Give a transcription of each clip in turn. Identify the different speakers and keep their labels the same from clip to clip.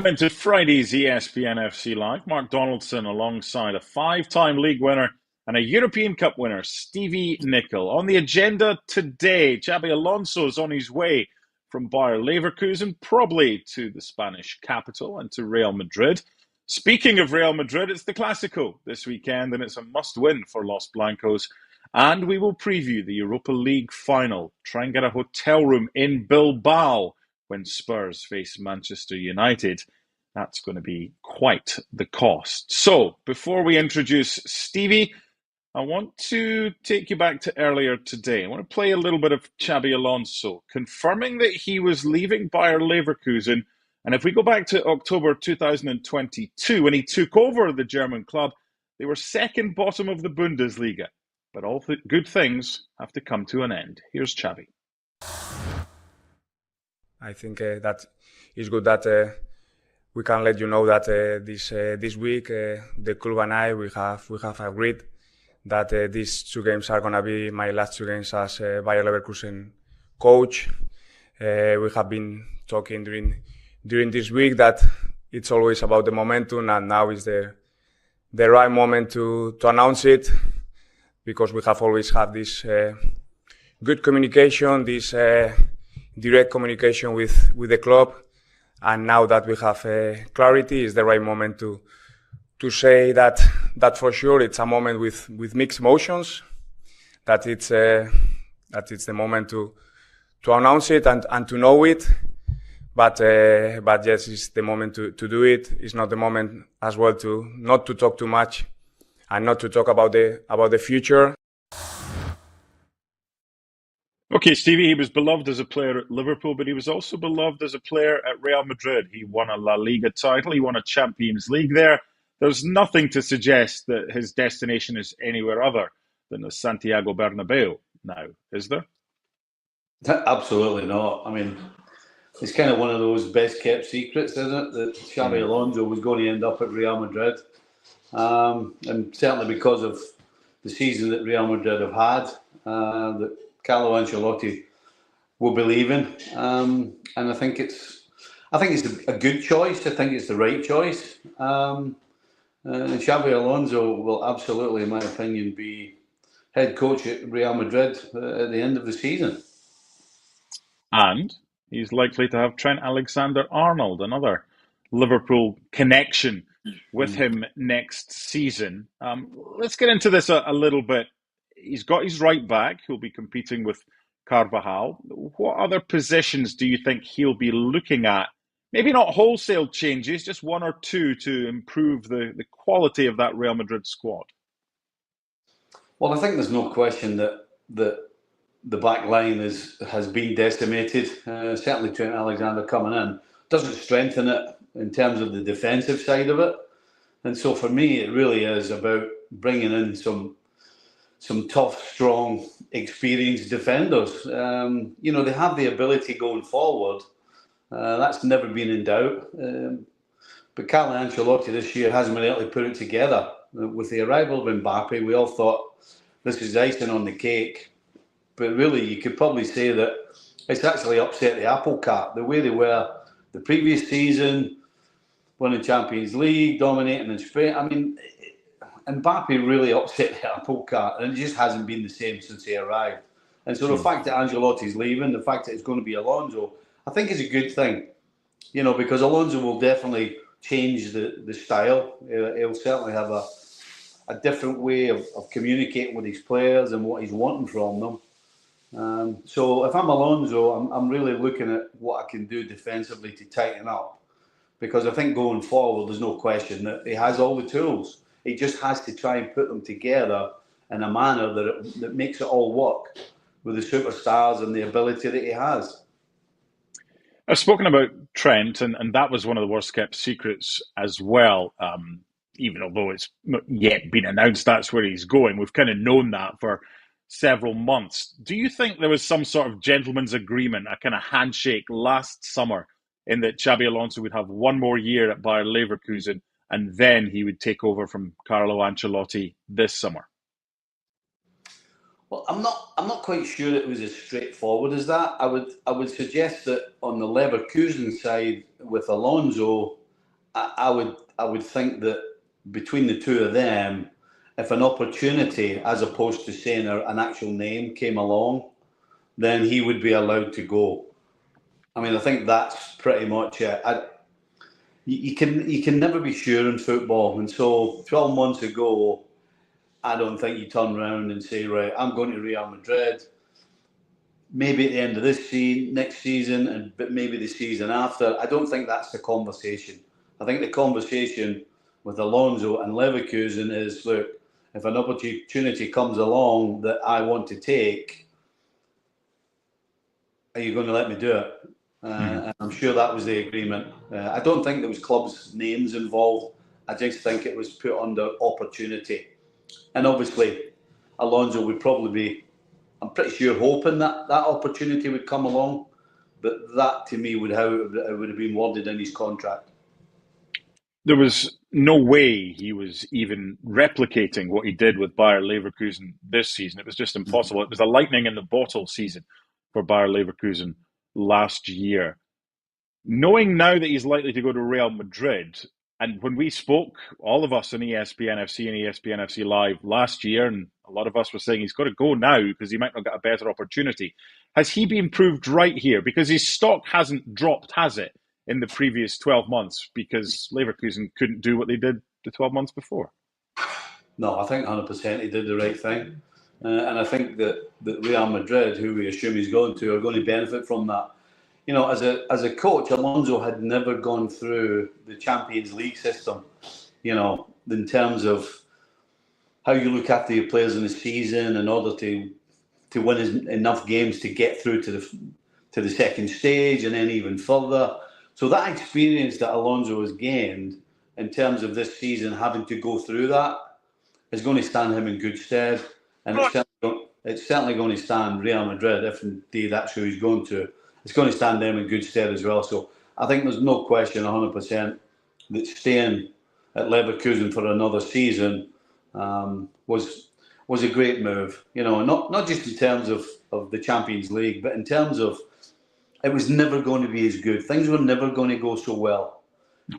Speaker 1: Welcome into Friday's ESPN FC Live. Mark Donaldson alongside a five-time league winner and a European Cup winner, Stevie Nicol. On the agenda today, Xabi Alonso is on his way from Bayer Leverkusen, probably to the Spanish capital and to Real Madrid. Speaking of Real Madrid, it's the Clasico this weekend and it's a must-win for Los Blancos. And we will preview the Europa League final, try and get a hotel room in Bilbao when Spurs face Manchester United. That's going to be quite the cost. So, before we introduce Stevie, I want to take you back to earlier today. I want to play a little bit of Xabi Alonso, confirming that he was leaving Bayer Leverkusen. And if we go back to October 2022, when he took over the German club, they were second bottom of the Bundesliga. But all good things have to come to an end. Here's Xabi.
Speaker 2: I think that it's good that we can let you know that this week the club and I we have agreed that these two games are gonna be my last two games as Bayer Leverkusen coach. We have been talking during this week that it's always about the momentum, and now is the right moment to announce it, because we have always had this good communication, this direct communication with the club, and now that we have clarity, is the right moment to say that for sure it's a moment with mixed emotions, that it's the moment to announce it and to know it, but yes, it's the moment to do it. It's not the moment as well to not to talk too much and not to talk about the future.
Speaker 1: Okay, Stevie, he was beloved as a player at Liverpool, but he was also beloved as a player at Real Madrid. He won a LaLiga title, he won a Champions League there. There's nothing to suggest that his destination is anywhere other than the Santiago Bernabeu now, is there?
Speaker 3: Absolutely not. I mean, it's kind of one of those best-kept secrets, isn't it, that Xabi Alonso was going to end up at Real Madrid. And certainly because of the season that Real Madrid have had, that Carlo Ancelotti will be leaving, and I think it's a good choice. I think it's the right choice. And Xabi Alonso will absolutely, in my opinion, be head coach at Real Madrid at the end of the season. And
Speaker 1: he's likely to have Trent Alexander-Arnold, another Liverpool connection, with him next season. Let's get into this a little bit. He's got his right back, who'll be competing with Carvajal. What other positions do you think he'll be looking at? Maybe not wholesale changes, just one or two to improve the quality of that Real Madrid squad.
Speaker 3: Well, I think there's no question that the back line has been decimated. Certainly Trent Alexander coming in doesn't strengthen it in terms of the defensive side of it. And so for me, it really is about bringing in some tough, strong, experienced defenders. They have the ability going forward. That's never been in doubt. But Carlo Ancelotti this year hasn't been able to put it together. With the arrival of Mbappe, we all thought this is icing on the cake. But really, you could probably say that it's actually upset the apple cart. The way they were the previous season, winning Champions League, dominating in Spain. I mean, Mbappe really upset the apple cart, and it just hasn't been the same since he arrived. And so the fact that Ancelotti's leaving, the fact that it's going to be Alonso, I think is a good thing. Because Alonso will definitely change the style. He'll certainly have a different way of communicating with his players and what he's wanting from them. So if I'm Alonso, I'm really looking at what I can do defensively to tighten up. Because I think going forward, there's no question that he has all the tools. He just has to try and put them together in a manner that makes it all work with the superstars and the ability that he has.
Speaker 1: I've spoken about Trent, and that was one of the worst kept secrets as well. Even although it's not yet been announced that's where he's going, we've kind of known that for several months. Do you think there was some sort of gentleman's agreement, a kind of handshake last summer, in that Xabi Alonso would have one more year at Bayer Leverkusen and then he would take over from Carlo Ancelotti this summer?
Speaker 3: Well, I'm not quite sure it was as straightforward as that. I would suggest that on the Leverkusen side with Alonso, I would think that between the two of them, if an opportunity, as opposed to saying an actual name, came along, then he would be allowed to go. I mean, I think that's pretty much it. You can never be sure in football, and so 12 months ago, I don't think you turn around and say, right, I'm going to Real Madrid. Maybe at the end of this season, next season, but maybe the season after. I don't think that's the conversation. I think the conversation with Alonso and Leverkusen is, look, if an opportunity comes along that I want to take, are you going to let me do it? And I'm sure that was the agreement. I don't think there was clubs' names involved. I just think it was put under opportunity. And obviously, Alonso would probably be, I'm pretty sure, hoping that that opportunity would come along. But that, to me, would how it would have been worded in his contract.
Speaker 1: There was no way he was even replicating what he did with Bayer Leverkusen this season. It was just impossible. It was a lightning in the bottle season for Bayer Leverkusen last year. Knowing now that he's likely to go to Real Madrid, and when we spoke, all of us on ESPN FC and ESPN FC Live last year, and a lot of us were saying he's got to go now because he might not get a better opportunity. Has he been proved right here? Because his stock hasn't dropped, has it, in the previous 12 months because Leverkusen couldn't do what they did the 12 months before?
Speaker 3: No, I think 100% he did the right thing. And I think that Real Madrid, who we assume he's going to, are going to benefit from that. You know, as a coach, Alonso had never gone through the Champions League system, you know, in terms of how you look after your players in the season in order to win enough games to get through to the second stage and then even further. So that experience that Alonso has gained in terms of this season, having to go through that, is going to stand him in good stead. And it's certainly going to stand Real Madrid, if indeed that's who he's going to. It's going to stand them in good stead as well. So I think there's no question 100% that staying at Leverkusen for another season was a great move. You know, not just in terms of the Champions League, but in terms of it was never going to be as good. Things were never going to go so well.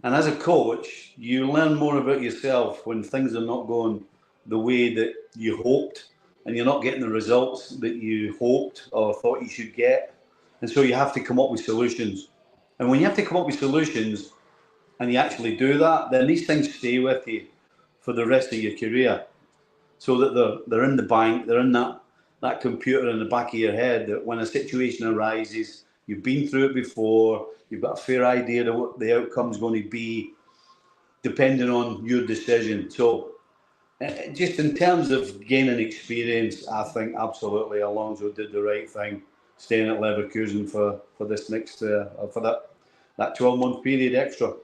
Speaker 3: And as a coach, you learn more about yourself when things are not going the way that you hoped and you're not getting the results that you hoped or thought you should get. And so you have to come up with solutions. And when you have to come up with solutions and you actually do that, then these things stay with you for the rest of your career. So that they're in the bank, they're in that computer in the back of your head, that when a situation arises, you've been through it before, you've got a fair idea of what the outcome's going to be, depending on your decision. So just in terms of gaining experience, I think absolutely Alonso did the right thing, staying at Leverkusen for this next for that 12-month period extra.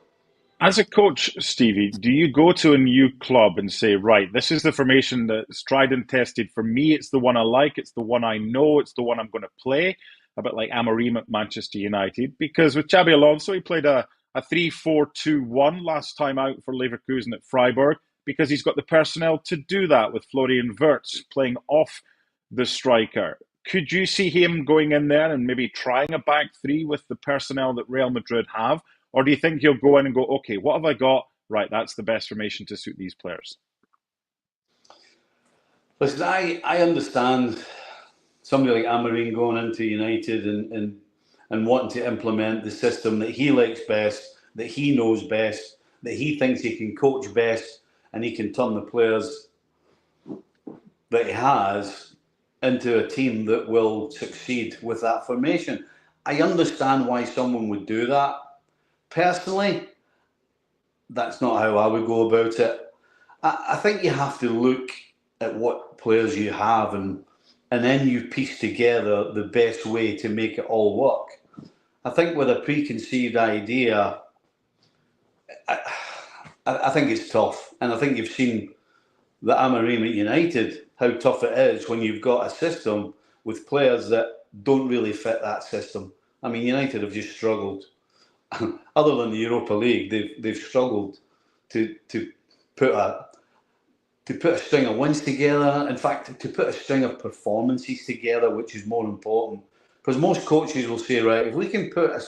Speaker 1: As a coach, Stevie, do you go to a new club and say, right, this is the formation that's tried and tested for me, it's the one I like, it's the one I know, it's the one I'm going to play, a bit like Amorim at Manchester United? Because with Xabi Alonso, he played a 3-4-2-1 last time out for Leverkusen at Freiburg, because he's got the personnel to do that with Florian Wirtz playing off the striker. Could you see him going in there and maybe trying a back three with the personnel that Real Madrid have? Or do you think he'll go in and go, okay, what have I got? Right, that's the best formation to suit these players.
Speaker 3: Listen, I understand somebody like Amorim going into United and wanting to implement the system that he likes best, that he knows best, that he thinks he can coach best, and he can turn the players that he has into a team that will succeed with that formation. I understand why someone would do that. Personally, that's not how I would go about it. I think you have to look at what players you have and then you piece together the best way to make it all work. I think with a preconceived idea, I think it's tough. And I think you've seen the Amorim at United, how tough it is when you've got a system with players that don't really fit that system. I mean, United have just struggled. Other than the Europa League, they've struggled to put a string of wins together. In fact, to put a string of performances together, which is more important. Because most coaches will say, right, if we can put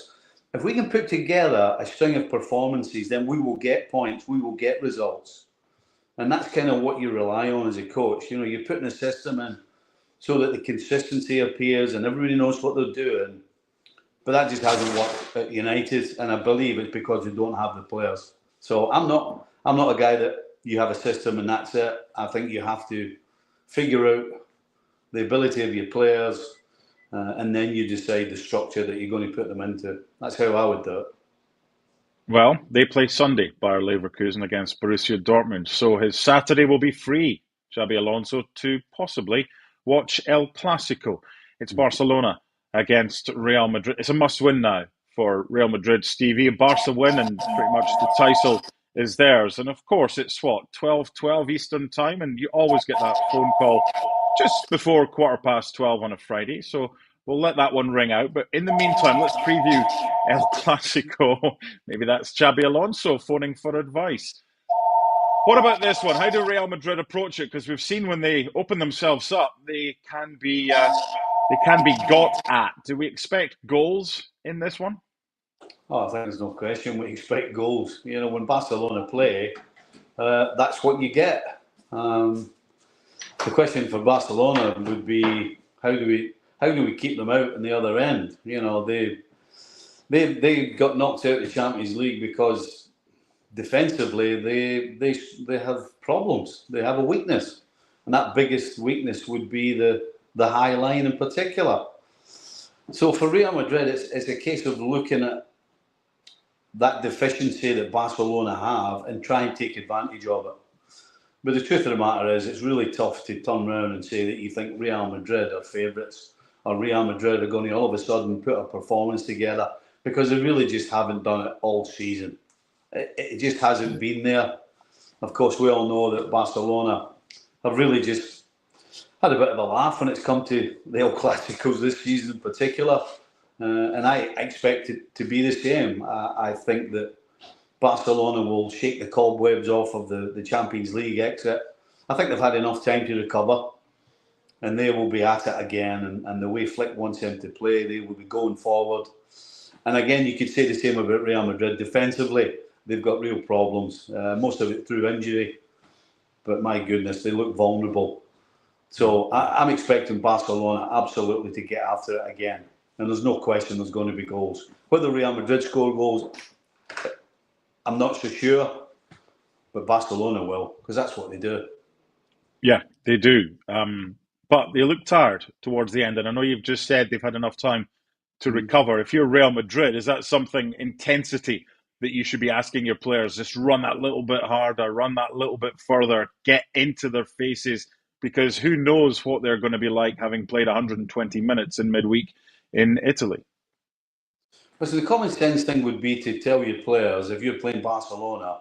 Speaker 3: if we can put together a string of performances, then we will get points, we will get results. And that's kind of what you rely on as a coach. You're putting a system in so that the consistency appears and everybody knows what they're doing. But that just hasn't worked at United, and I believe it's because they don't have the players. So I'm not a guy that you have a system and that's it. I think you have to figure out the ability of your players, and then you decide the structure that you're going to put them into. That's how I would do it.
Speaker 1: Well, they play Sunday, Bayer Leverkusen against Borussia Dortmund, so his Saturday will be free, Xabi Alonso, to possibly watch El Clasico. It's Barcelona against Real Madrid. It's a must-win now for Real Madrid, Stevie. A Barca win and pretty much the title is theirs. And of course, it's what, 12 Eastern time, and you always get that phone call just before 12:15 on a Friday. So we'll let that one ring out. But in the meantime, let's preview El Clasico. Maybe that's Xabi Alonso phoning for advice. What about this one? How do Real Madrid approach it? Because we've seen when they open themselves up, they can be got at. Do we expect goals in this one?
Speaker 3: Oh, I think there's no question. We expect goals. When Barcelona play, that's what you get. The question for Barcelona would be how do we keep them out on the other end? They got knocked out of the Champions League because defensively they have problems. They have a weakness, and that biggest weakness would be the high line in particular. So for Real Madrid, it's a case of looking at that deficiency that Barcelona have and try and take advantage of it. But the truth of the matter is, it's really tough to turn around and say that you think Real Madrid are favourites or Real Madrid are going to all of a sudden put a performance together, because they really just haven't done it all season. It just hasn't been there. Of course, we all know that Barcelona have really just had a bit of a laugh when it's come to the El Clasicos this season in particular. And I expect it to be the same. I think that Barcelona will shake the cobwebs off of the Champions League exit. I think they've had enough time to recover, and they will be at it again. And the way Flick wants them to play, they will be going forward. And again, you could say the same about Real Madrid. Defensively, they've got real problems, most of it through injury. But my goodness, they look vulnerable. So I'm expecting Barcelona absolutely to get after it again. And there's no question there's going to be goals. Whether Real Madrid score goals, I'm not so sure. But Barcelona will, because that's what they do.
Speaker 1: Yeah, they do. But they look tired towards the end. And I know you've just said they've had enough time to recover. If you're Real Madrid, is that something, intensity, that you should be asking your players? Just run that little bit harder, run that little bit further, get into their faces, because who knows what they're going to be like having played 120 minutes in midweek in Italy.
Speaker 3: So the common sense thing would be to tell your players, if you're playing Barcelona,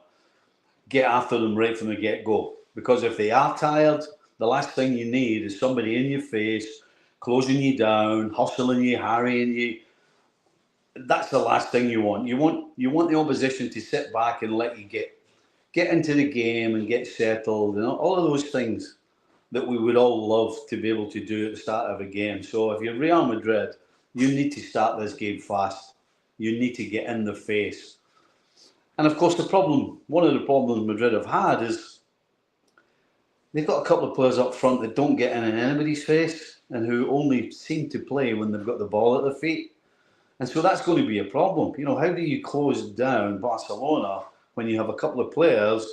Speaker 3: get after them right from the get-go. Because if they are tired, the last thing you need is somebody in your face, closing you down, hustling you, harrying you. That's the last thing you want. You want the opposition to sit back and let you get into the game and get settled, and all of those things that we would all love to be able to do at the start of a game. So if you're Real Madrid, you need to start this game fast. You need to get in their face. And of course, one of the problems Madrid have had is they've got a couple of players up front that don't get in anybody's face and who only seem to play when they've got the ball at their feet. And so that's going to be a problem. How do you close down Barcelona when you have a couple of players,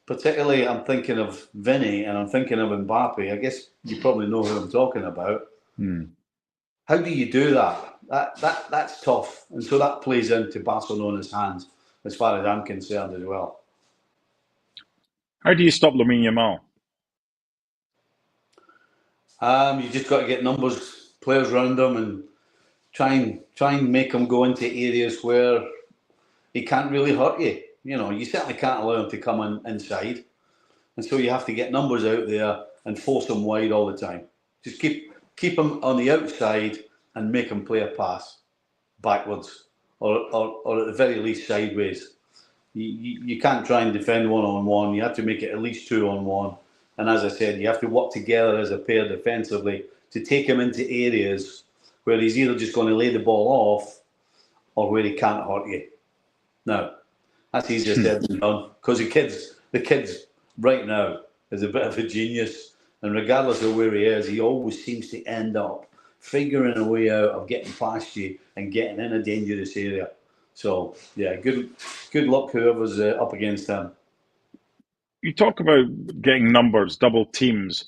Speaker 3: particularly I'm thinking of Vinny and I'm thinking of Mbappe. I guess you probably know who I'm talking about. How do you do that? That's tough. And so that plays into Barcelona's hands as far as I'm concerned as well.
Speaker 1: How do you stop Lamine Yamal?
Speaker 3: You just got to get players around them, and try and make him go into areas where he can't really hurt you. You certainly can't allow him to come inside. And so you have to get numbers out there and force him wide all the time. Just keep him on the outside and make him play a pass backwards or at the very least sideways. You can't try and defend one-on-one. You have to make it at least 2-on-1. And as I said, you have to work together as a pair defensively to take him into areas where he's either just going to lay the ball off or where he can't hurt you. Now, that's easier said than done, because the kids right now is a bit of a genius, and regardless of where he is, he always seems to end up figuring a way out of getting past you and getting in a dangerous area. So, yeah, good luck whoever's up against him.
Speaker 1: You talk about getting numbers, double teams.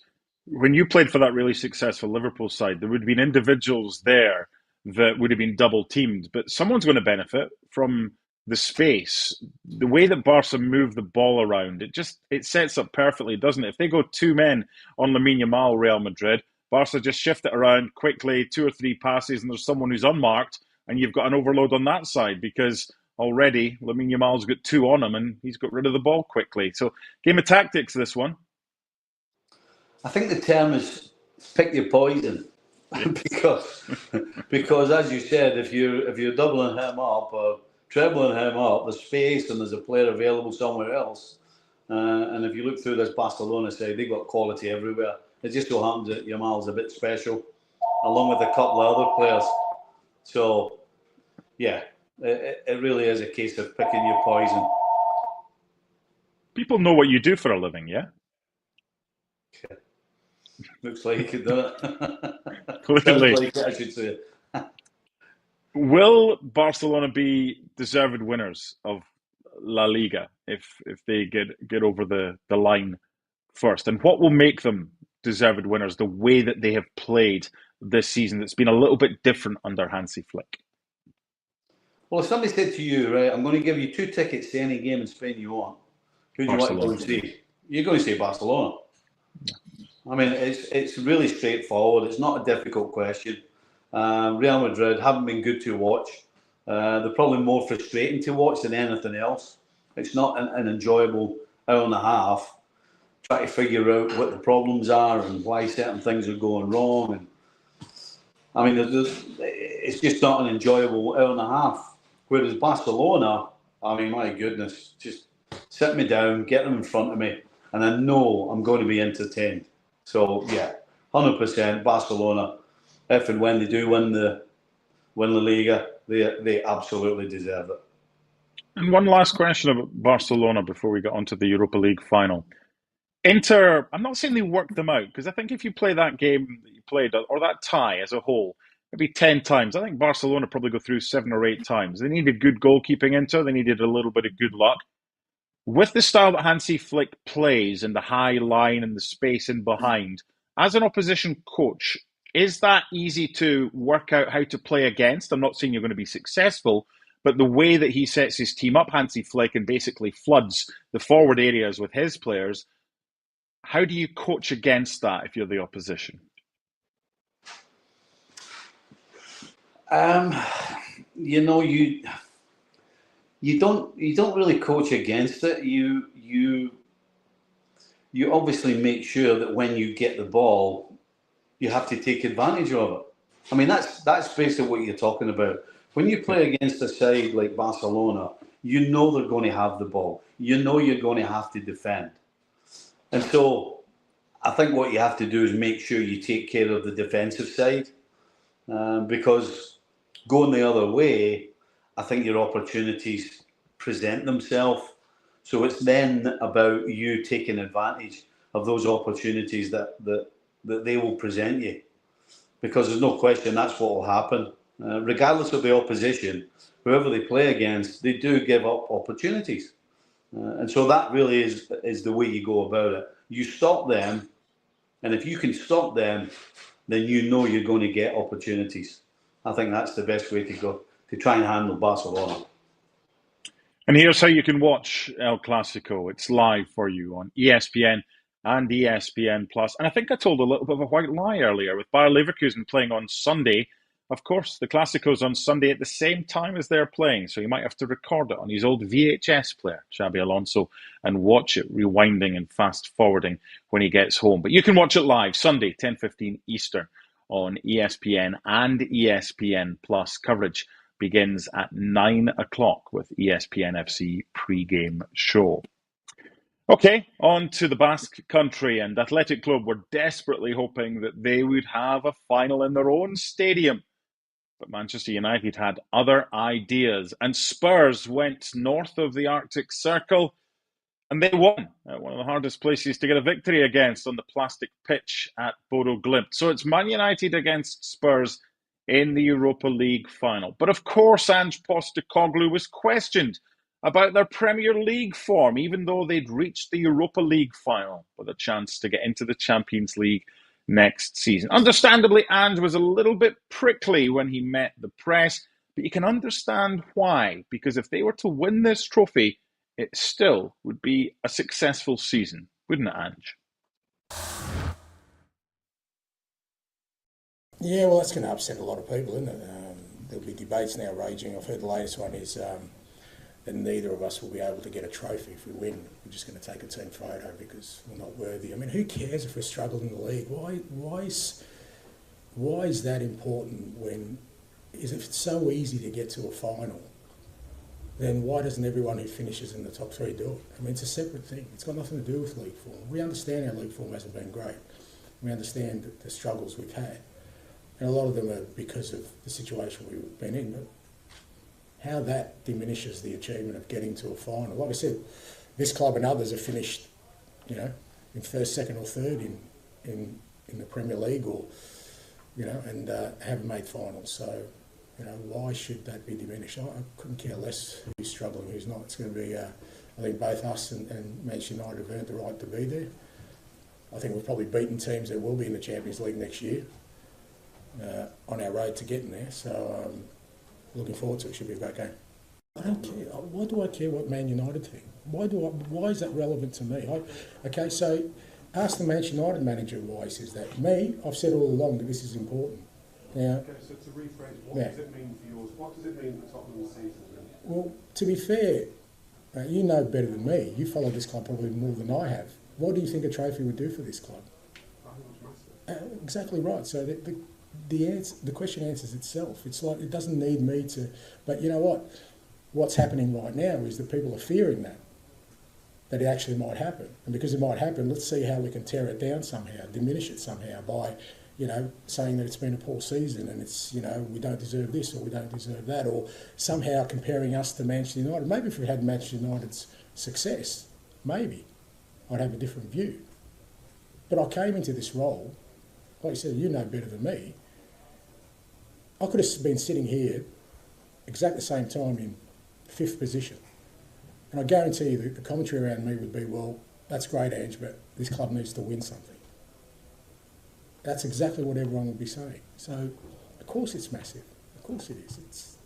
Speaker 1: When you played for that really successful Liverpool side, there would have been individuals there that would have been double teamed, but someone's going to benefit from the space. The way that Barca move the ball around, it sets up perfectly, doesn't it? If they go two men on Lamine Yamal, Real Madrid, Barca just shift it around quickly, 2 or 3 passes, and there's someone who's unmarked, and you've got an overload on that side because already Lamine Yamal's got 2 on him and he's got rid of the ball quickly. So game of tactics, this one.
Speaker 3: I think the term is pick your poison. because as you said, if you're doubling him up or trebling him up, there's space and there's a player available somewhere else. And if you look through this Barcelona side, they've got quality everywhere. It just so happens that Yamal's a bit special, along with a couple of other players. So, yeah, it really is a case of picking your poison.
Speaker 1: People know what you do for a living, yeah?
Speaker 3: Looks like you could do it.
Speaker 1: Clearly.
Speaker 3: Like it, I should say.
Speaker 1: Will Barcelona be deserved winners of La Liga if they get over the line first? And what will make them deserved winners, the way that they have played this season that's been a little bit different under Hansi Flick?
Speaker 3: Well, if somebody said to you, right, I'm going to give you 2 tickets to any game in Spain you want, who do you want to go and see? You're going to say Barcelona. Yeah. I mean, it's really straightforward. It's not a difficult question. Real Madrid haven't been good to watch. They're probably more frustrating to watch than anything else. It's not an enjoyable hour and a half trying to figure out what the problems are and why certain things are going wrong. And I mean, it's just not an enjoyable hour and a half. Whereas Barcelona, I mean, my goodness, just sit me down, get them in front of me, and I know I'm going to be entertained. So, yeah, 100% Barcelona. If and when they do win the LaLiga, they absolutely deserve it.
Speaker 1: And one last question about Barcelona before we get on to the Europa League final. Inter, I'm not saying they worked them out, because I think if you play that game that you played, or that tie as a whole, maybe 10 times, I think Barcelona probably go through 7 or 8 times. They needed good goalkeeping, Inter. They needed a little bit of good luck. With the style that Hansi Flick plays and the high line and the space in behind, as an opposition coach, is that easy to work out how to play against? I'm not saying you're going to be successful, but the way that he sets his team up, Hansi Flick, and basically floods the forward areas with his players, how do you coach against that if you're the opposition?
Speaker 3: You know, you don't really coach against it. You obviously make sure that when you get the ball, you have to take advantage of it. I mean, that's basically what you're talking about. When you play against a side like Barcelona, you know they're going to have the ball. You know you're going to have to defend. And so I think what you have to do is make sure you take care of the defensive side, because going the other way, I think your opportunities present themselves. So it's then about you taking advantage of those opportunities that they will present you. Because there's no question that's what will happen. Regardless of the opposition, whoever they play against, they do give up opportunities. And so that really is the way you go about it. You stop them, and if you can stop them, then you know you're going to get opportunities. I think that's the best way to go, to try and handle Barcelona.
Speaker 1: And here's how you can watch El Clasico. It's live for you on ESPN and ESPN Plus. And I think I told a little bit of a white lie earlier with Bayer Leverkusen playing on Sunday. Of course, the Clasico's on Sunday at the same time as they're playing, so he might have to record it on his old VHS player, Xabi Alonso, and watch it rewinding and fast-forwarding when he gets home. But you can watch it live, Sunday, 10:15 Eastern, on ESPN and ESPN Plus. Coverage begins at 9 o'clock with ESPN FC pre-game show. Okay, on to the Basque Country, and Athletic Club were desperately hoping that they would have a final in their own stadium. But Manchester United had other ideas, and Spurs went north of the Arctic Circle, and they won at one of the hardest places to get a victory against, on the plastic pitch at Bodo Glimt. So it's Man United against Spurs in the Europa League final. But of course, Ange Postecoglou was questioned about their Premier League form, even though they'd reached the Europa League final with a chance to get into the Champions League next season. Understandably, Ange was a little bit prickly when he met the press, but you can understand why, because if they were to win this trophy, it still would be a successful season, wouldn't it, Ange?
Speaker 4: Yeah, well, that's going to upset a lot of people, isn't it? There'll be debates now raging. I've heard the latest one is that neither of us will be able to get a trophy if we win. We're just going to take a team photo because we're not worthy. I mean, who cares if we're struggling in the league? Why is that important when, if it's so easy to get to a final, then why doesn't everyone who finishes in the top three do it? I mean, it's a separate thing. It's got nothing to do with league form. We understand our league form hasn't been great. We understand the struggles we've had. And a lot of them are because of the situation we've been in. But how that diminishes the achievement of getting to a final. Like I said, this club and others have finished, in first, second or third in the Premier League or, and haven't made finals. So, why should that be diminished? I couldn't care less who's struggling, who's not. It's going to be, I think both us and Manchester United have earned the right to be there. I think we've probably beaten teams that will be in the Champions League next year on our road to getting there. So looking forward to it. Should be a great game. I don't care. Why do I care what Man United think? Why is that relevant to me? Okay, so ask the Manchester United manager why he says that. Me, I've said all along that this is important. Now,
Speaker 5: okay, so to rephrase, what does it mean for yours? What does it mean for Tottenham's season then?
Speaker 4: Well, to be fair, you know better than me. You follow this club probably more than I have. What do you think a trophy would do for this club?
Speaker 5: I think it's massive.
Speaker 4: Exactly right. So the question answers itself. It's like it doesn't need me to. But you know what? What's happening right now is that people are fearing that it actually might happen. And because it might happen, let's see how we can tear it down somehow, diminish it somehow by, saying that it's been a poor season and it's, we don't deserve this or we don't deserve that, or somehow comparing us to Manchester United. Maybe if we had Manchester United's success, maybe I'd have a different view. But I came into this role, like I said, you know better than me. I could have been sitting here exactly the same time in 5th position. And I guarantee you that the commentary around me would be, well, that's great, Ange, but this club needs to win something. That's exactly what everyone would be saying. So, of course it's massive. Of course it is.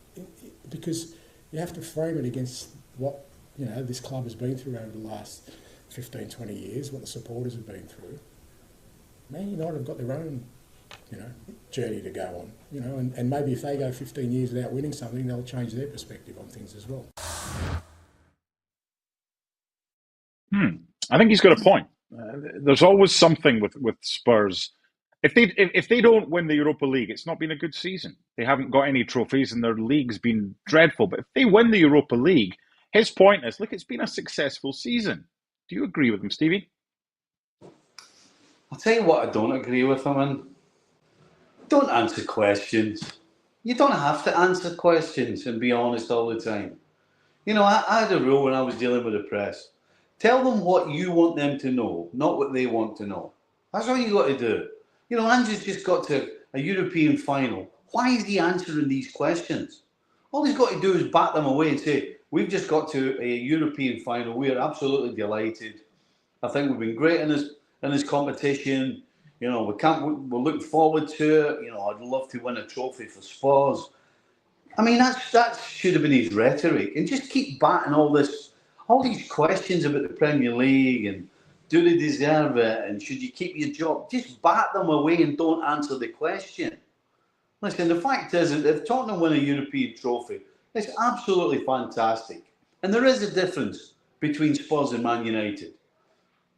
Speaker 4: Because you have to frame it against what, this club has been through over the last 15, 20 years, what the supporters have been through. Man United have got their own, journey to go on, and maybe if they go 15 years without winning something, they'll change their perspective on things as well.
Speaker 1: I think he's got a point. There's always something with Spurs. If they don't win the Europa League, it's not been a good season. They haven't got any trophies and their league's been dreadful. But if they win the Europa League, his point is, look, it's been a successful season. Do you agree with him, Stevie?
Speaker 3: I'll tell you what I don't agree with him in. Don't answer questions. You don't have to answer questions and be honest all the time. I had a rule when I was dealing with the press. Tell them what you want them to know, not what they want to know. That's all you got to do. Ange's just got to a European final. Why is he answering these questions? All he's got to do is bat them away and say, we've just got to a European final. We are absolutely delighted. I think we've been great in this competition. We're looking forward to it. I'd love to win a trophy for Spurs. I mean, that should have been his rhetoric. And just keep batting all these questions about the Premier League and do they deserve it and should you keep your job? Just bat them away and don't answer the question. Listen, the fact is that if Tottenham win a European trophy, it's absolutely fantastic. And there is a difference between Spurs and Man United.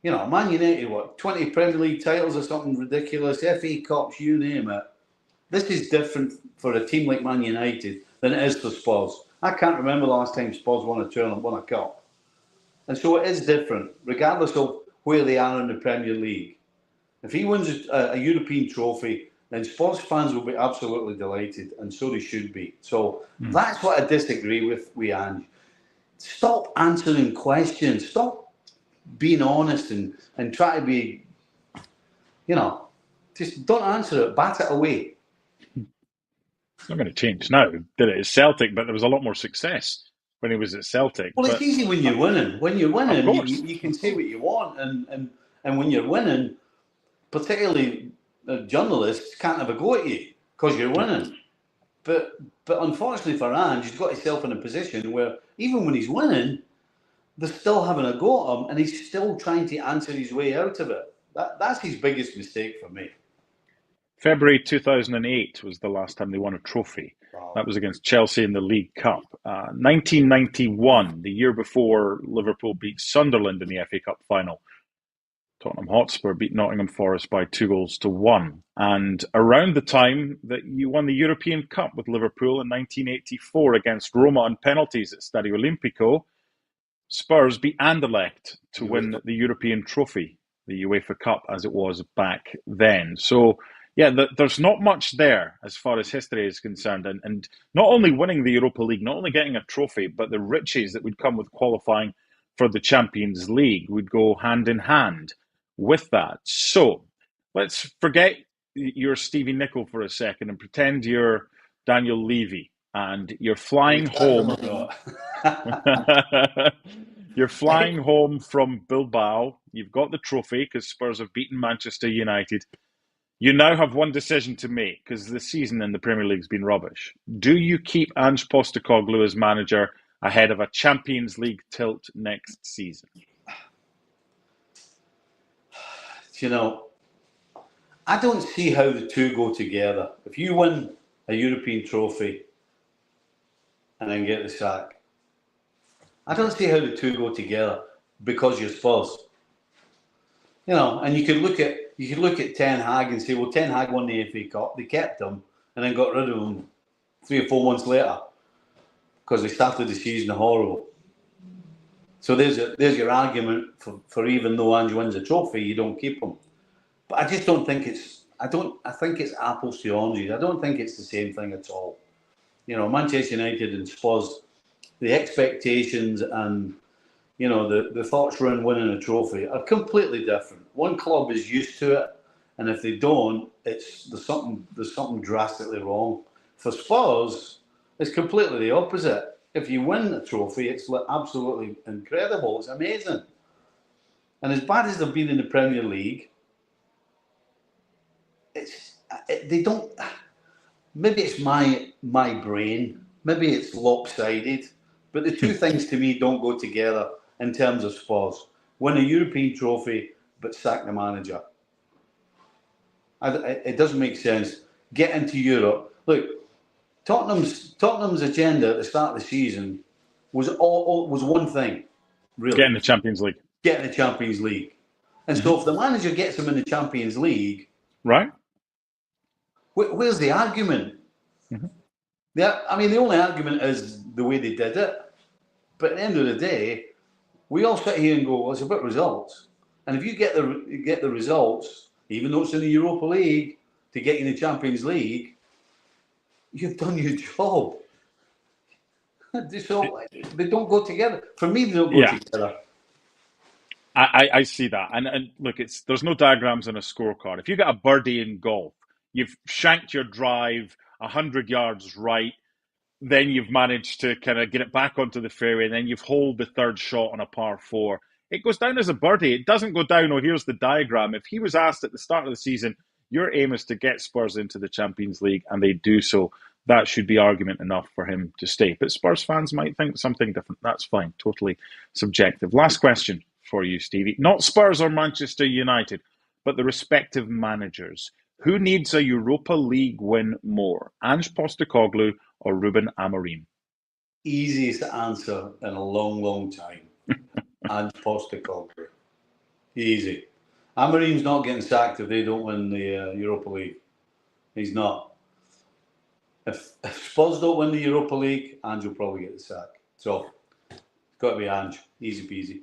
Speaker 3: Man United, 20 Premier League titles or something ridiculous, FA Cups, you name it. This is different for a team like Man United than it is for Spurs. I can't remember the last time Spurs won a tournament, won a cup. And so it is different, regardless of where they are in the Premier League. If he wins a European trophy, then Spurs fans will be absolutely delighted, and so they should be. So that's what I disagree with Ange. Stop answering questions. Stop being honest and try to be, just don't answer it. Bat it away.
Speaker 1: It's not going to change now. Did it at Celtic, but there was a lot more success when he was at Celtic.
Speaker 3: Well, it's easy when you're winning. When you're winning,
Speaker 1: Of course.
Speaker 3: you can say what you want, and when you're winning, particularly journalists can't have a go at you because you're winning. But unfortunately for Ange, he's got himself in a position where even when he's winning, they're still having a go at him, and he's still trying to answer his way out of it. That's his biggest mistake for me.
Speaker 1: February 2008 was the last time they won a trophy.
Speaker 3: Wow.
Speaker 1: That was against Chelsea in the League Cup. 1991, the year before Liverpool beat Sunderland in the FA Cup final. Tottenham Hotspur beat Nottingham Forest by 2-1. And around the time that you won the European Cup with Liverpool in 1984 against Roma on penalties at Stadio Olimpico, Spurs beat Anderlecht to win the European trophy, the UEFA Cup as it was back then. So, yeah, there's not much there as far as history is concerned. And not only winning the Europa League, not only getting a trophy, but the riches that would come with qualifying for the Champions League would go hand in hand with that. So let's forget you're Stevie Nicol for a second and pretend you're Daniel Levy and you're flying home. You're flying home from Bilbao. You've got the trophy because Spurs have beaten Manchester United. You now have one decision to make because the season in the Premier League's been rubbish. Do you keep Ange Postecoglou as manager ahead of a Champions League tilt next season?
Speaker 3: I don't see how the two go together. If you win a European trophy and then get the sack, I don't see how the two go together because you're Spurs. And you could look at Ten Hag and say, well, Ten Hag won the FA Cup, they kept him and then got rid of him 3 or 4 months later because they started the season horrible. So there's your argument for even though Ange wins a trophy, you don't keep him. But I just don't think I think it's apples to oranges. I don't think it's the same thing at all. Manchester United and Spurs, the expectations and the thoughts around winning a trophy are completely different. One club is used to it, and if they don't, there's something drastically wrong. For Spurs, it's completely the opposite. If you win a trophy, it's absolutely incredible. It's amazing. And as bad as they've been in the Premier League, they don't. Maybe it's my brain. Maybe it's lopsided. But the two things to me don't go together in terms of Spurs. Win a European trophy, but sack the manager. It doesn't make sense. Get into Europe. Look, Tottenham's agenda at the start of the season was one thing, really.
Speaker 1: Getting the Champions League.
Speaker 3: Getting the Champions League. And so if the manager gets them in the Champions League,
Speaker 1: right?
Speaker 3: Where's the argument?
Speaker 1: Mm-hmm.
Speaker 3: The only argument is the way they did it. But at the end of the day, we all sit here and go, well, it's about results. And if you get the results, even though it's in the Europa League, to get you in the Champions League, you've done your job. So they don't go together. For me, they don't go together.
Speaker 1: I see that. And look, there's no diagrams on a scorecard. If you get a birdie in golf, you've shanked your drive 100 yards right, then you've managed to kind of get it back onto the fairway, and then you've holed the third shot on a par 4. It goes down as a birdie. It doesn't go down, here's the diagram. If he was asked at the start of the season, your aim is to get Spurs into the Champions League, and they do so, that should be argument enough for him to stay. But Spurs fans might think something different. That's fine. Totally subjective. Last question for you, Stevie. Not Spurs or Manchester United, but the respective managers. Who needs a Europa League win more, Ange Postecoglou or Ruben Amorim?
Speaker 3: Easiest answer in a long, long time. Ange Postecoglou. Easy. Amorim's not getting sacked if they don't win the Europa League. He's not. If Spurs don't win the Europa League, Ange will probably get the sack. So, it's got to be Ange. Easy peasy.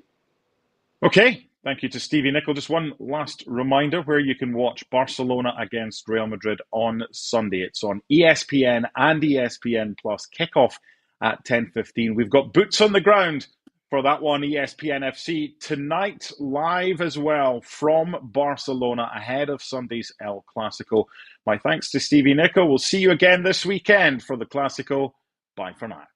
Speaker 1: Okay. Thank you to Stevie Nicol. Just one last reminder where you can watch Barcelona against Real Madrid on Sunday. It's on ESPN and ESPN Plus. Kickoff at 10:15. We've got boots on the ground for that one, ESPN FC. Tonight, live as well from Barcelona ahead of Sunday's El Clasico. My thanks to Stevie Nicol. We'll see you again this weekend for the Clasico. Bye for now.